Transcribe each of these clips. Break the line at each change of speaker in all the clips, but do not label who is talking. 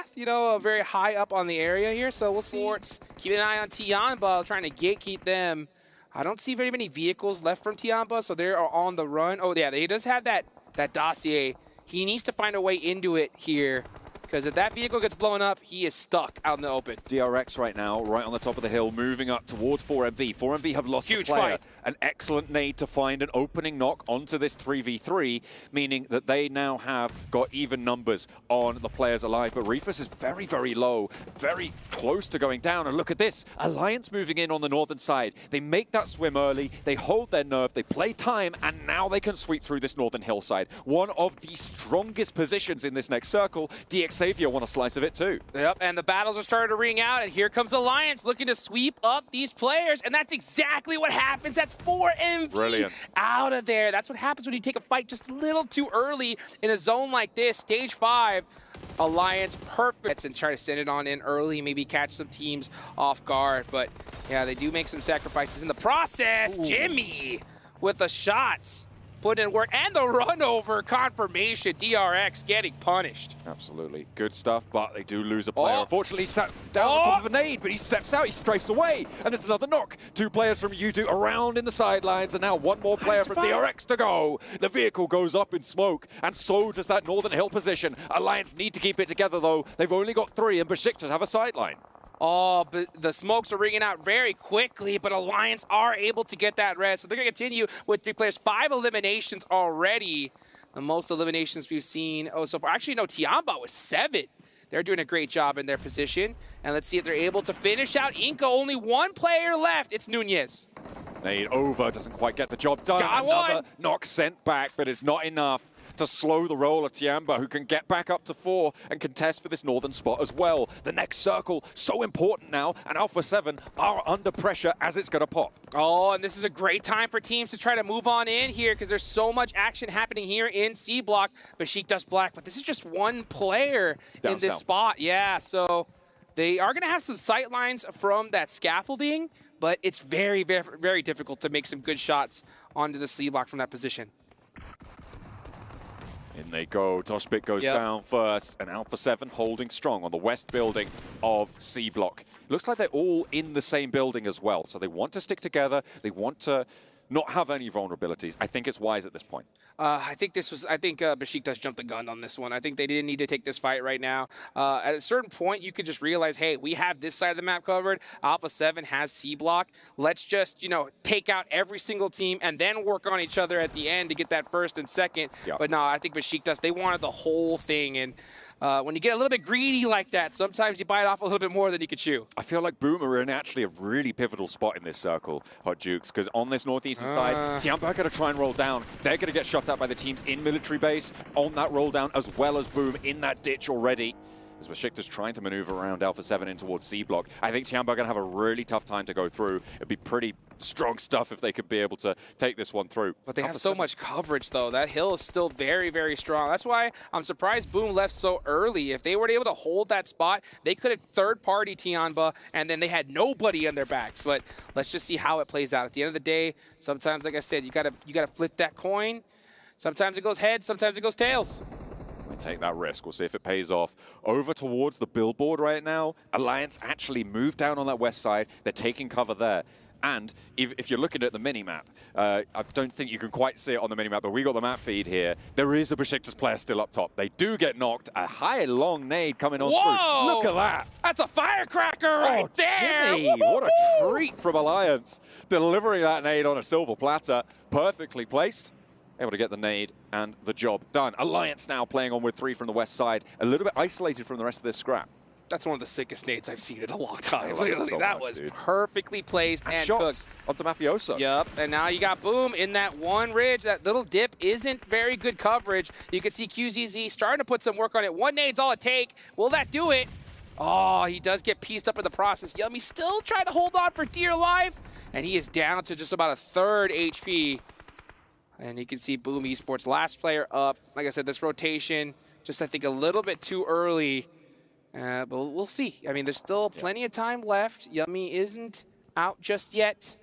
path, you know, very high up on the area here. So we'll see. Keep an eye on Tianba, trying to gatekeep them. I don't see very many vehicles left from Tianba, so they are on the run. Oh, yeah, he does have that dossier. He needs to find a way into it here, because if that vehicle gets blown up, he is stuck out in the open.
DRX right now, right on the top of the hill, moving up towards 4MV. 4MV have lost a player.
Fight.
An excellent nade to find an opening knock onto this 3v3, meaning that they now have got even numbers on the players alive. But Reefus is very, very low, very close to going down. And look at this, Alliance moving in on the northern side. They make that swim early, they hold their nerve, they play time, and now they can sweep through this northern hillside. One of the strongest positions in this next circle. DX Xavier want a slice of it too.
Yep, and the battles are starting to ring out, and here comes Alliance looking to sweep up these players, and that's exactly what happens. That's 4MV
Brilliant.
Out of there. That's what happens when you take a fight just a little too early in a zone like this. Stage 5, Alliance perfect, and try to send it on in early, maybe catch some teams off guard. But yeah, they do make some sacrifices in the process. Ooh. Jimmy with the shots. Put in work, and the run over confirmation. DRX getting punished.
Absolutely. Good stuff, but they do lose a player. Unfortunately, he sat down on top of a nade, but he steps out, he strafes away, and there's another knock. 2 players from U2 around in the sidelines, and now 1 more player from DRX to go. The vehicle goes up in smoke, and so does that northern hill position. Alliance need to keep it together, though. They've only got 3, and Besiktas have a sideline.
Oh, but the smokes are ringing out very quickly, but Alliance are able to get that res. So they're going to continue with 3 players. 5 eliminations already. The most eliminations we've seen so far. Actually, no, Tianba was 7. They're doing a great job in their position. And let's see if they're able to finish out Inca. Only 1 player left. It's Nunez.
Nade over, doesn't quite get the job done.
Got
Another
one.
knock sent back, but it's not enough to slow the roll of Tianba, who can get back up to 4 and contest for this northern spot as well. The next circle, so important now, and Alpha 7 are under pressure as it's going to pop.
Oh, and this is a great time for teams to try to move on in here, because there's so much action happening here in C block. Besiktas black, but this is just 1 player in this spot. Yeah, so they are going to have some sight lines from that scaffolding, but it's very, very, very difficult to make some good shots onto the C block from that position.
In they go. Toshbit goes down first, and Alpha 7 holding strong on the west building of C Block. Looks like they're all in the same building as well, so they want to stick together. They want to not have any vulnerabilities. I think it's wise at this point.
I think Besiktas jumped the gun on this one. I think they didn't need to take this fight right now. At a certain point, you could just realize, hey, we have this side of the map covered. Alpha 7 has C block. Let's just, you know, take out every single team and then work on each other at the end to get that first and second. Yep. But no, I think Besiktas, they wanted the whole thing. And when you get a little bit greedy like that, sometimes you bite off a little bit more than you could chew.
I feel like Boom are in actually a really pivotal spot in this circle, Hot Jukes, because on this northeastern side, Tianba are going to try and roll down. They're going to get shot at by the teams in military base on that roll down, as well as Boom in that ditch already. As Besiktas trying to maneuver around Alpha 7 in towards C block. I think Tianba are going to have a really tough time to go through. It'd be pretty strong stuff if they could be able to take this one through.
But they have so much coverage, though. That hill is still very, very strong. That's why I'm surprised Boom left so early. If they were able to hold that spot, they could have third-party Tianba, and then they had nobody on their backs. But let's just see how it plays out. At the end of the day, sometimes, like I said, you gotta flip that coin. Sometimes it goes heads, sometimes it goes tails.
Take that risk. We'll see if it pays off. Over towards the billboard right now, Alliance actually moved down on that west side. They're taking cover there. And if you're looking at the mini-map, I don't think you can quite see it on the mini-map, but we got the map feed here. There is a Besiktas player still up top. They do get knocked. A high, long nade coming on through. Look at that.
That's a firecracker right there.
Jimmy, what a treat from Alliance. Delivering that nade on a silver platter. Perfectly placed. Able to get the nade and the job done. Alliance now playing on with 3 from the west side. A little bit isolated from the rest of this scrap.
That's one of the sickest nades I've seen in a long time. Literally,
so
that was perfectly placed and cooked.
Onto Mafioso.
Yep, and now you got Boom in that one ridge. That little dip isn't very good coverage. You can see QZZ starting to put some work on it. 1 nade's all it take. Will that do it? Oh, he does get pieced up in the process. Yummy still trying to hold on for dear life, and he is down to just about a 3rd HP. And you can see Boom Esports, last player up. Like I said, this rotation, just I think a little bit too early. But we'll see. I mean, there's still plenty of time left. Yummy isn't out just yet.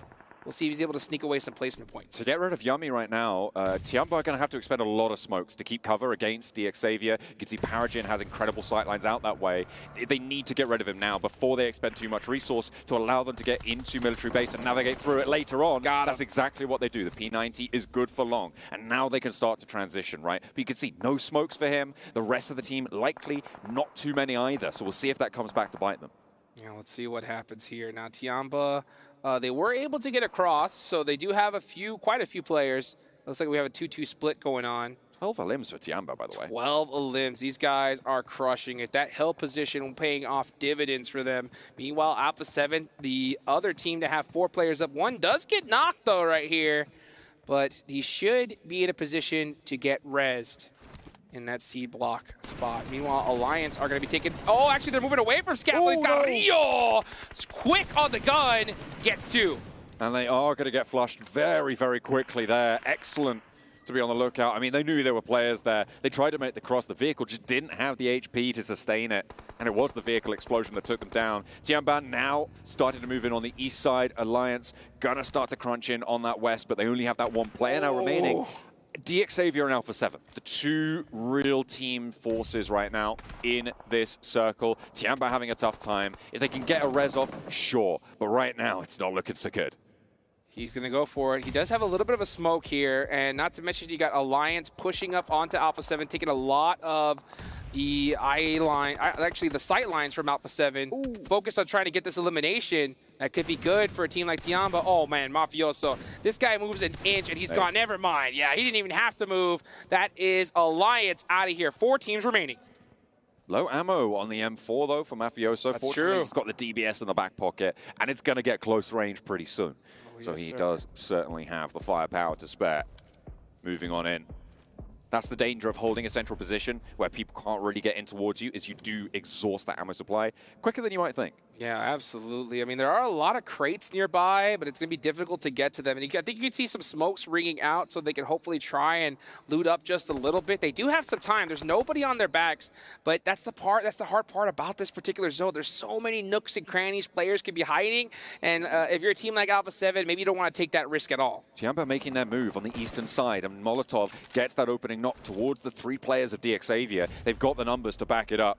We'll see if he's able to sneak away some placement points.
To get rid of Yummy right now, Tianba are going to have to expend a lot of smokes to keep cover against DX Xavier. You can see Paragin has incredible sightlines out that way. They need to get rid of him now before they expend too much resource to allow them to get into military base and navigate through it later on. That's exactly what they do. The P90 is good for long, and now they can start to transition, right? But you can see no smokes for him. The rest of the team, likely not too many either. So we'll see if that comes back to bite them.
Yeah, let's see what happens here. Now, Tianba, they were able to get across, so they do have quite a few players. Looks like we have a 2-2 split going on.
12 limbs for Tianba, by the way.
12 limbs. These guys are crushing it. That hill position paying off dividends for them. Meanwhile, Alpha 7, the other team to have 4 players up. One does get knocked, though, right here. But he should be in a position to get rezzed in that C block spot. Meanwhile, Alliance are going to be taking... Oh, actually, they're moving away from Scatling. Carrillo! It's quick on the gun. Gets 2.
And they are going to get flushed very, very quickly there. Excellent to be on the lookout. I mean, they knew there were players there. They tried to make the cross. The vehicle just didn't have the HP to sustain it. And it was the vehicle explosion that took them down. Tianba now starting to move in on the east side. Alliance going to start to crunch in on that west, but they only have that one player now remaining. DX Xavier and Alpha 7, the 2 real team forces right now in this circle. Tianba having a tough time. If they can get a res off, sure. But right now, it's not looking so good.
He's going to go for it. He does have a little bit of a smoke here. And not to mention, you got Alliance pushing up onto Alpha 7, taking a lot of the actually the sight lines from Alpha 7. Focused on trying to get this elimination. That could be good for a team like Tianba. Oh, man, Mafioso. This guy moves an inch, and he's gone. Never mind. Yeah, he didn't even have to move. That is Alliance out of here. 4 teams remaining.
Low ammo on the M4, though, for Mafioso.
That's
Fortunately,
true.
He's got the DBS in the back pocket, and it's going to get close range pretty soon. So
yes,
he
sir.
does certainly have the firepower to spare. Moving on in. That's the danger of holding a central position where people can't really get in towards you, is you do exhaust that ammo supply quicker than you might think.
Yeah, absolutely. I mean, there are a lot of crates nearby, but it's going to be difficult to get to them. And I think you can see some smokes ringing out so they can hopefully try and loot up just a little bit. They do have some time. There's nobody on their backs, but that's the hard part about this particular zone. There's so many nooks and crannies players could be hiding. And if you're a team like Alpha 7, maybe you don't want to take that risk at all.
Tianba making their move on the eastern side, and Molotov gets that opening knock towards the 3 players of DX Xavier. They've got the numbers to back it up.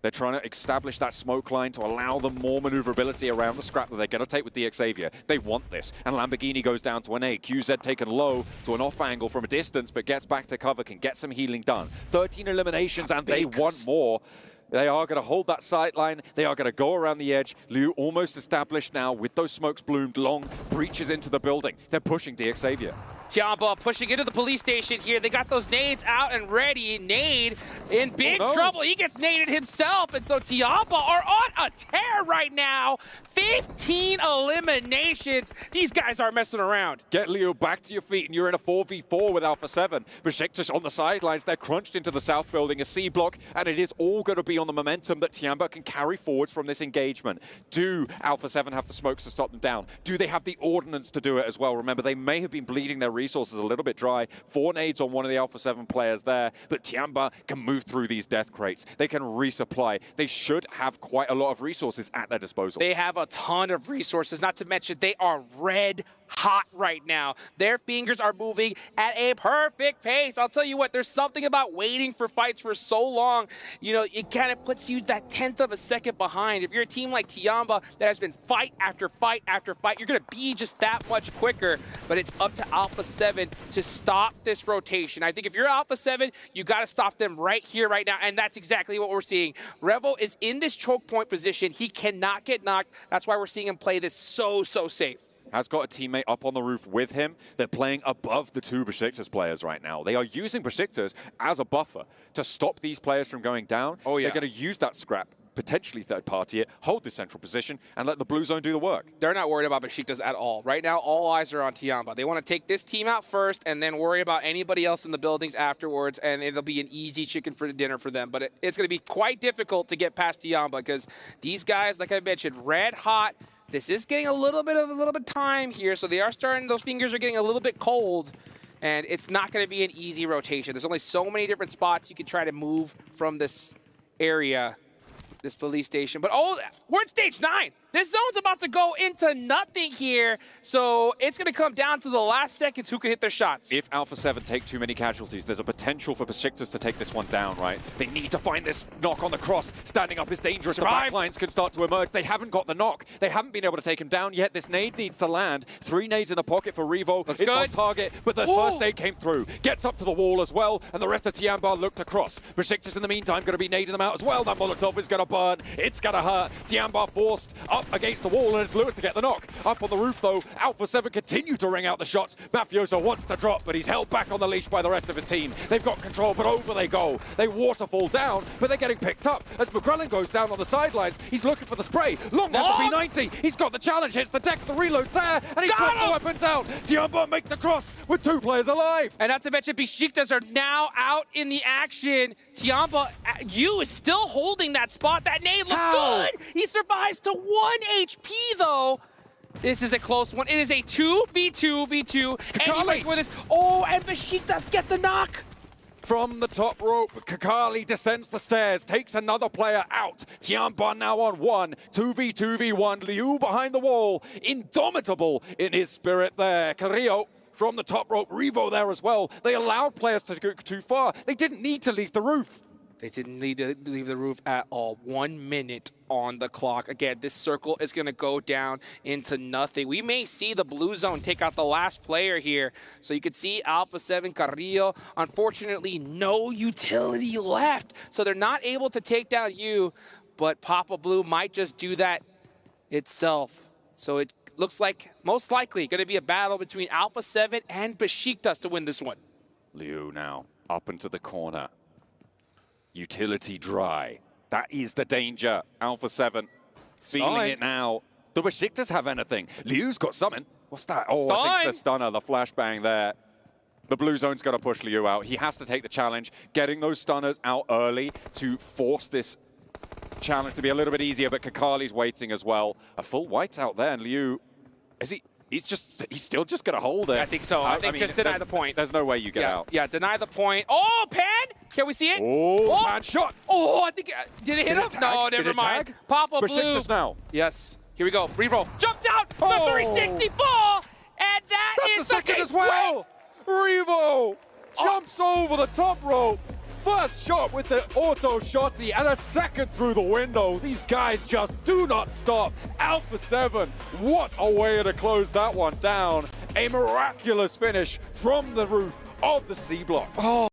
They're trying to establish that smoke line to allow them more maneuverability around the scrap that they're going to take with DX Xavier. They want this. And Lamborghini goes down to an A. QZ taken low to an off angle from a distance, but gets back to cover, can get some healing done. 13 eliminations, and they want more. They are going to hold that sight line. They are going to go around the edge. Liu almost established now with those smokes bloomed. Long breaches into the building. They're pushing DX Xavier.
Tianba pushing into the police station here. They got those nades out and ready. Nade in big trouble. He gets naded himself. And so Tianba are on a tear right now. 15 eliminations. These guys aren't messing around.
Get Leo back to your feet, and you're in a 4v4 with Alpha 7. Besiktas on the sidelines. They're crunched into the south building, a C block, and it is all going to be on the momentum that Tianba can carry forwards from this engagement. Do Alpha 7 have the smokes to stop them down? Do they have the ordnance to do it as well? Remember, they may have been bleeding their resources a little bit dry. 4 nades on one of the Alpha 7 players there, but Tianba can move through these death crates. They can resupply. They should have quite a lot of resources at their disposal.
They have a ton of resources, not to mention they are red hot right now. Their fingers are moving at a perfect pace. I'll tell you what, there's something about waiting for fights for so long. You know, it kind of puts you that 1/10 of a second behind. If you're a team like Tianba that has been fight after fight after fight, you're going to be just that much quicker. But it's up to Alpha 7 to stop this rotation. I think if you're Alpha 7, you got to stop them right here, right now. And that's exactly what we're seeing. Revo is in this choke point position. He cannot get knocked. That's why we're seeing him play this so safe.
Has got a teammate up on the roof with him. They're playing above the 2 Besiktas players right now. They are using Besiktas as a buffer to stop these players from going down.
Oh, yeah.
They're going to use that scrap, potentially third party it, hold the central position, and let the blue zone do the work.
They're not worried about Besiktas at all. Right now, all eyes are on Tianba. They want to take this team out first and then worry about anybody else in the buildings afterwards, and it'll be an easy chicken for dinner for them. But it's going to be quite difficult to get past Tianba because these guys, like I mentioned, red hot. This is getting a little bit of time here, so they are starting, those fingers are getting a little bit cold, and it's not going to be an easy rotation. There's only so many different spots you can try to move from this area, this police station. But oh, we're at stage 9. This zone's about to go into nothing here, so it's going to come down to the last seconds who can hit their shots.
If Alpha 7 take too many casualties, there's a potential for Besiktas to take this one down, right? They need to find this knock on the cross. Standing up is dangerous.
Survive.
The backlines can start to emerge. They haven't got the knock. They haven't been able to take him down yet. This nade needs to land. 3 nades in the pocket for Revo.
Looks
it's
good.
on target, but the first nade came through. Gets up to the wall as well, and the rest of Tianba looked across. Besiktas in the meantime going to be nading them out as well. That Molotov is going to burn. It's going to hurt. Tianba forced up against the wall, and it's Lewis to get the knock. Up on the roof though, Alpha 7 continue to ring out the shots. Mafioso wants to drop, but he's held back on the leash by the rest of his team. They've got control, but over they go. They waterfall down, but they're getting picked up. As McGrellan goes down on the sidelines, he's looking for the spray. Long down the P90. He's got the challenge, hits the deck, the reload's there, and he's got the weapons out. Tianba make the cross with 2 players alive.
And not to mention, Besiktas are now out in the action. Tianba, you is still holding that spot. That nade looks good. He survives to 1 HP though. This is a close one. It is a 2v2v2. Anyway, for this. Oh, and Besiktas get the knock.
From the top rope, Kakali descends the stairs, takes another player out. Tianba now on 1, 2v2v1. Liu behind the wall, indomitable in his spirit there. Carrillo from the top rope, Revo there as well. They allowed players to go too far. They didn't need to leave the roof.
They didn't need to leave the roof at all. 1 minute on the clock. Again, this circle is going to go down into nothing. We may see the blue zone take out the last player here. So you could see Alpha 7 Carrillo. Unfortunately, no utility left. So they're not able to take down you, but Papa Blue might just do that itself. So it looks like most likely going to be a battle between Alpha 7 and Besiktas to win this one.
Liu now up into the corner. Utility dry. That is the danger. Alpha 7 feeling it now. Do Besiktas have anything? Liu's got something. What's that? Oh, I think it's the stunner, the flashbang there. The blue zone's got to push Liu out. He has to take the challenge, getting those stunners out early to force this challenge to be a little bit easier, but Kakali's waiting as well. A full white out there, and Liu, is he? He's still just going to hold it.
I think so. I mean, just deny the point.
There's no way you get out.
Yeah, deny the point. Oh, pan! Can we see it?
Oh, pan shot!
Oh, I think, did it hit him? No, never mind. Papa Blue.
Besiktas now.
Yes, here we go. Reroll. Jumps out for 364, and that's
the second as well. Revo jumps over the top rope. First shot with the auto shotty and a second through the window. These guys just do not stop. Alpha 7, what a way to close that one down. A miraculous finish from the roof of the C block. Oh.